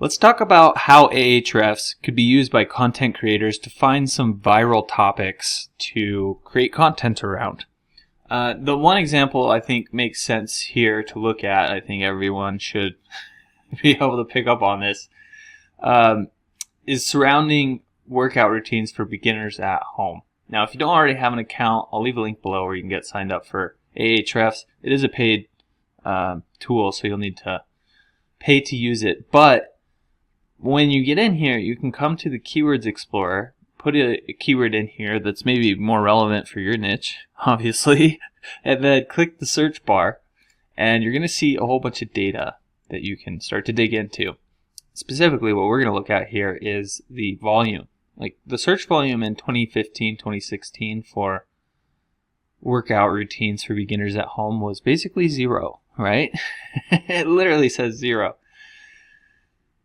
Let's talk about how Ahrefs could be used by content creators to find some viral topics to create content around. The one example I think makes sense here to look at, I think everyone should be able to pick up on this, is surrounding workout routines for beginners at home. Now, if you don't already have an account, I'll leave a link below where you can get signed up for Ahrefs. It is a paid tool, so you'll need to pay to use it. But when you get in here, you can come to the Keywords Explorer, put a keyword in here that's maybe more relevant for your niche, obviously, and then click the search bar, and you're going to see a whole bunch of data that you can start to dig into. Specifically, what we're going to look at here is the volume. Like the search volume in 2015, 2016 for workout routines for beginners at home was basically zero, right? It literally says zero.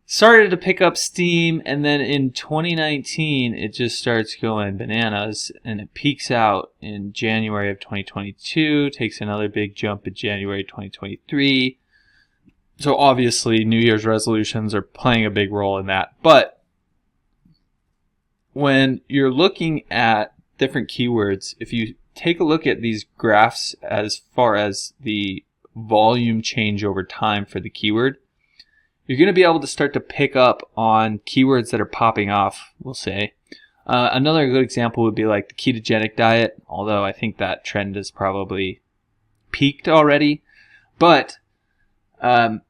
Started to pick up steam, and then in 2019 it just starts going bananas, and it peaks out in January of 2022, takes another big jump in January 2023. So obviously New Year's resolutions are playing a big role in that. But when you're looking at different keywords, if you take a look at these graphs as far as the volume change over time for the keyword, you're going to be able to start to pick up on keywords that are popping off, we'll say. Another good example would be like the ketogenic diet, although I think that trend has probably peaked already. But if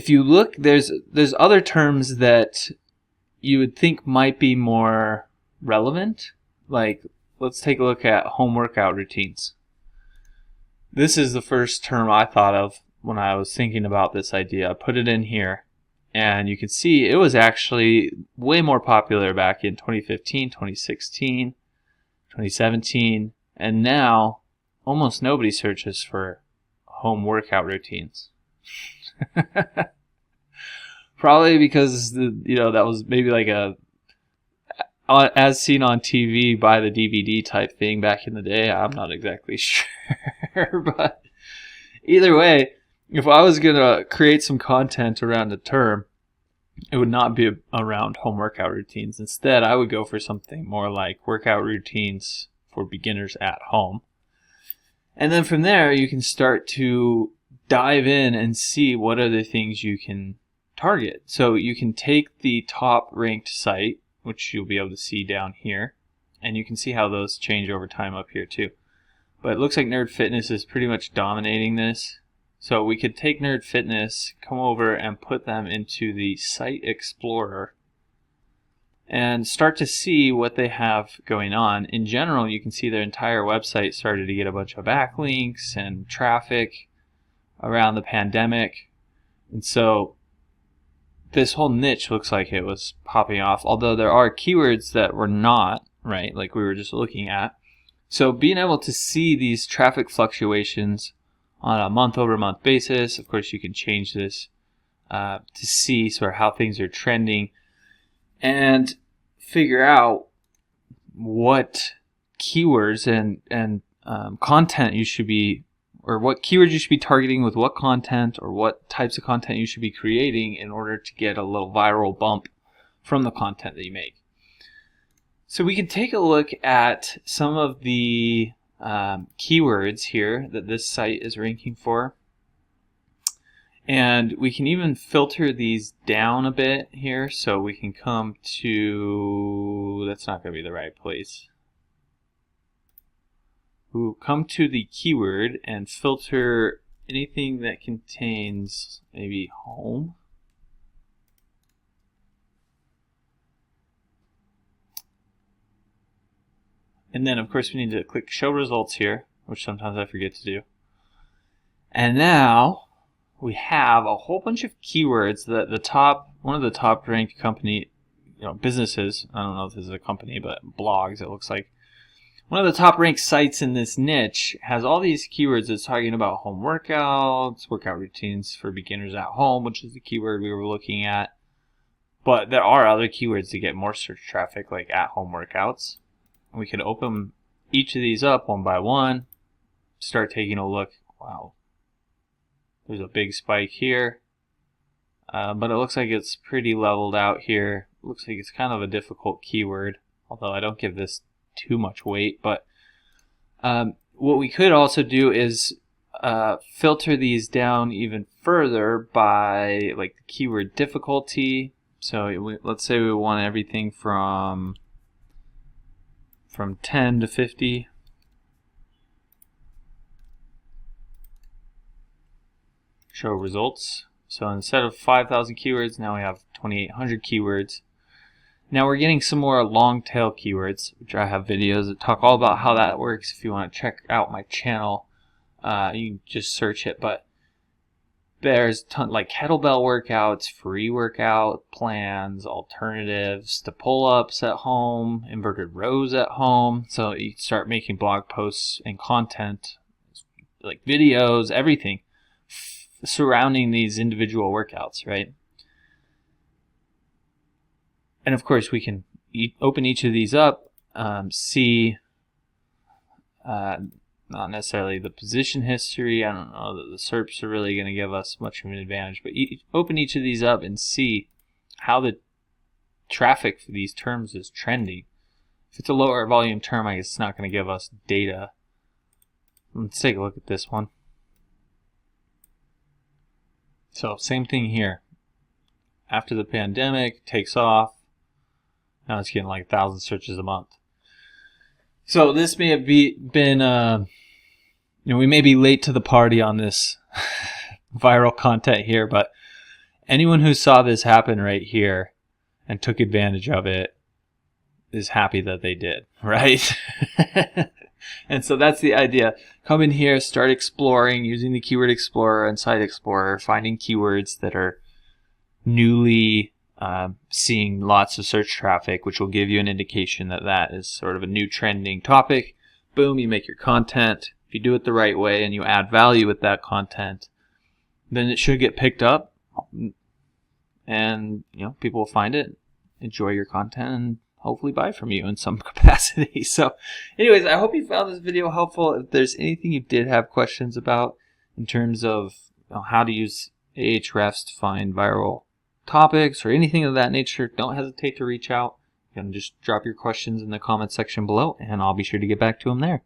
you look, there's other terms that you would think might be more relevant. Like, let's take a look at home workout routines. This is the first term I thought of when I was thinking about this idea. I put it in here, and you can see it was actually way more popular back in 2015, 2016, 2017, and now almost nobody searches for home workout routines. Probably because that was maybe like a as seen on TV by the DVD type thing back in the day. I'm not exactly sure, but either way, if I was going to create some content around a term, it would not be around home workout routines. Instead, I would go for something more like workout routines for beginners at home. And then from there, you can start to dive in and see what other things you can target. So you can take the top ranked site, which you'll be able to see down here, and you can see how those change over time up here too. But it looks like Nerd Fitness is pretty much dominating this. So we could take Nerd Fitness, come over and put them into the Site Explorer and start to see what they have going on. In general, you can see their entire website started to get a bunch of backlinks and traffic around the pandemic. And so this whole niche looks like it was popping off, although there are keywords that were not, right, like we were just looking at. So being able to see these traffic fluctuations on a month-over-month basis. Of course, you can change this to see sort of how things are trending and figure out what keywords and content you should be, or what keywords you should be targeting with what content, or what types of content you should be creating in order to get a little viral bump from the content that you make. So we can take a look at some of the keywords here that this site is ranking for, and we can even filter these down a bit here. So we can come to, that's not going to be the right place. We'll come to the keyword and filter anything that contains maybe home. And then, of course, we need to click Show Results here, which sometimes I forget to do. And now we have a whole bunch of keywords that one of the top ranked company, businesses, I don't know if this is a company, but blogs, it looks like. One of the top ranked sites in this niche has all these keywords that's talking about home workouts, workout routines for beginners at home, which is the keyword we were looking at. But there are other keywords to get more search traffic, like at home workouts. We can open each of these up one by one, start taking a look. Wow, there's a big spike here. but it looks like it's pretty leveled out here. It looks like it's kind of a difficult keyword, although I don't give this too much weight. But what we could also do is filter these down even further by like the keyword difficulty. So let's say we want everything from 10 to 50. Show results. So instead of 5,000 keywords, now we have 2,800 keywords. Now we're getting some more long tail keywords, which I have videos that talk all about how that works. If you want to check out my channel, you can just search it. But there's like kettlebell workouts, free workout plans, alternatives to pull-ups at home, inverted rows at home. So you start making blog posts and content, like videos, everything surrounding these individual workouts, right? And of course, we can open each of these up, see not necessarily the position history. I don't know that the SERPs are really going to give us much of an advantage, but open each of these up and see how the traffic for these terms is trending. If it's a lower volume term, I guess it's not going to give us data. Let's take a look at this one. So same thing here. After the pandemic, takes off. Now it's getting like 1,000 searches a month. So this may have been, we may be late to the party on this viral content here, but anyone who saw this happen right here and took advantage of it is happy that they did, right? And so that's the idea. Come in here, start exploring using the Keyword Explorer and Site Explorer, finding keywords that are newly seeing lots of search traffic, which will give you an indication that that is sort of a new trending topic. Boom, you make your content. If you do it the right way and you add value with that content, then it should get picked up, and people will find it, enjoy your content, and hopefully buy from you in some capacity. So anyways, I hope you found this video helpful. If there's anything you did have questions about in terms of how to use Ahrefs to find viral topics or anything of that nature, don't hesitate to reach out. You can just drop your questions in the comment section below, and I'll be sure to get back to them there.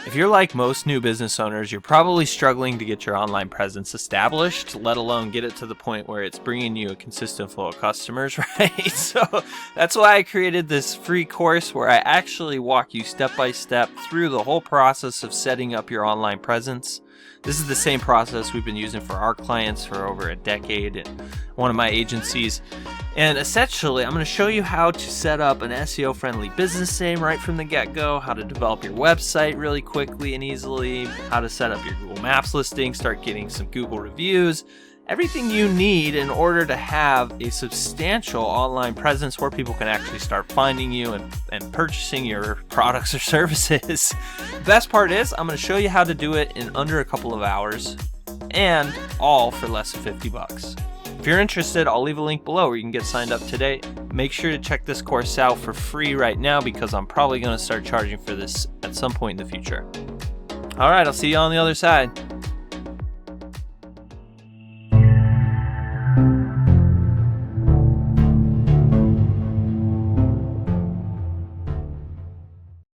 If you're like most new business owners, you're probably struggling to get your online presence established, let alone get it to the point where it's bringing you a consistent flow of customers, right? So that's why I created this free course where I actually walk you step by step through the whole process of setting up your online presence. This is the same process we've been using for our clients for over a decade at one of my agencies. And essentially, I'm going to show you how to set up an SEO-friendly business name right from the get-go, how to develop your website really quickly and easily, how to set up your Google Maps listing, start getting some Google reviews, everything you need in order to have a substantial online presence where people can actually start finding you and purchasing your products or services. The best part is I'm going to show you how to do it in under a couple of hours, and all for less than 50 bucks. If you're interested, I'll leave a link below where you can get signed up today. Make sure to check this course out for free right now, because I'm probably going to start charging for this at some point in the future. All right, I'll see you on the other side.